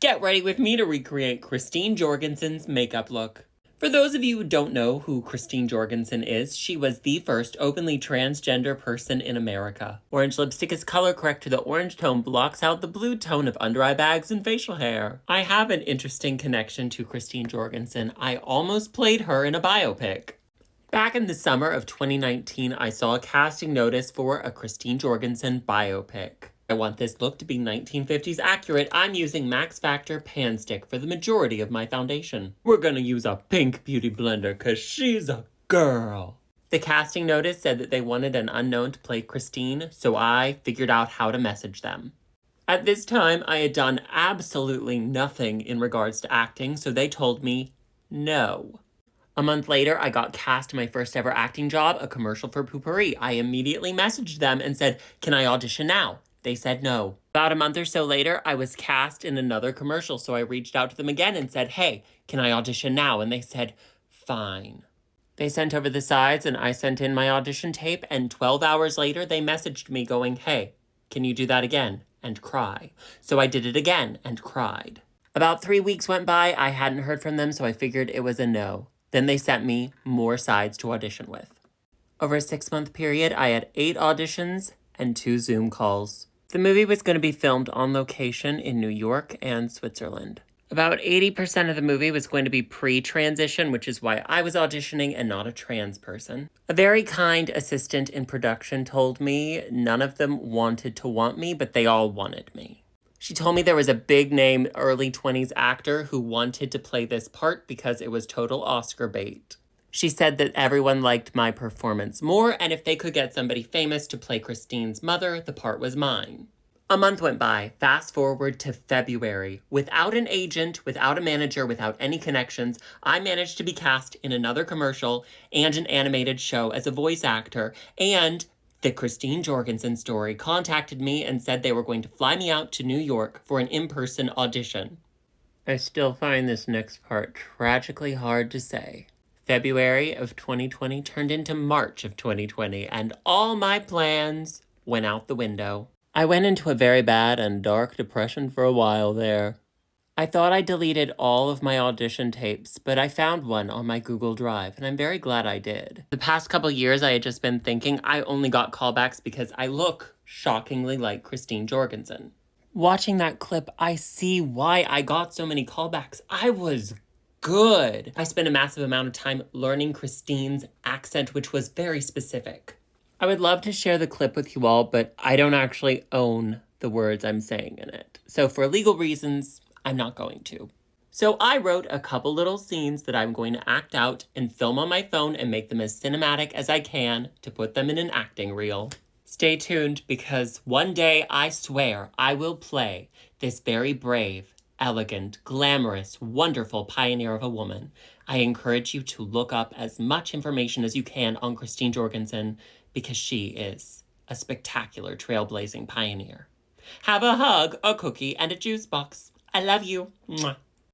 Get ready with me to recreate Christine Jorgensen's makeup look. For those of you who don't know who Christine Jorgensen is, she was the first openly transgender person in America. Orange lipstick is color correct to the orange tone, blocks out the blue tone of under eye bags and facial hair. I have an interesting connection to Christine Jorgensen. I almost played her in a biopic. Back in the summer of 2019, I saw a casting notice for a Christine Jorgensen biopic. I want this look to be 1950s accurate. I'm using Max Factor Pan Stick for the majority of my foundation. We're gonna use a pink beauty blender cause she's a girl. The casting notice said that they wanted an unknown to play Christine, so I figured out how to message them. At this time, I had done absolutely nothing in regards to acting, so they told me no. A month later, I got cast in my first ever acting job, a commercial for Poo-Pourri. I immediately messaged them and said, "Can I audition now?" They said no. About a month or so later, I was cast in another commercial, so I reached out to them again and said, "Hey, can I audition now?" And they said, "Fine." They sent over the sides and I sent in my audition tape, and 12 hours later, they messaged me going, "Hey, can you do that again?" and cry. So I did it again and cried. About 3 weeks went by, I hadn't heard from them, so I figured it was a no. Then they sent me more sides to audition with. Over a 6-month period, I had 8 auditions and 2 Zoom calls. The movie was going to be filmed on location in New York and Switzerland. About 80% of the movie was going to be pre-transition, which is why I was auditioning and not a trans person. A very kind assistant in production told me none of them wanted to want me, but they all wanted me. She told me there was a big-name early 20s actor who wanted to play this part because it was total Oscar bait. She said that everyone liked my performance more, and if they could get somebody famous to play Christine's mother, the part was mine. A month went by. Fast forward to February. Without an agent, without a manager, without any connections, I managed to be cast in another commercial and an animated show as a voice actor, and the Christine Jorgensen story contacted me and said they were going to fly me out to New York for an in-person audition. I still find this next part tragically hard to say. February of 2020 turned into March of 2020, and all my plans went out the window. I went into a very bad and dark depression for a while there. I thought I deleted all of my audition tapes, but I found one on my Google Drive, and I'm very glad I did. The past couple years, I had just been thinking I only got callbacks because I look shockingly like Christine Jorgensen. Watching that clip, I see why I got so many callbacks. I was good. I spent a massive amount of time learning Christine's accent, which was very specific. I would love to share the clip with you all, but I don't actually own the words I'm saying in it. So for legal reasons, I'm not going to. So I wrote a couple little scenes that I'm going to act out and film on my phone and make them as cinematic as I can to put them in an acting reel. Stay tuned because one day, I swear, I will play this very brave, elegant, glamorous, wonderful pioneer of a woman. I encourage you to look up as much information as you can on Christine Jorgensen because she is a spectacular trailblazing pioneer. Have a hug, a cookie, and a juice box. I love you. Mwah.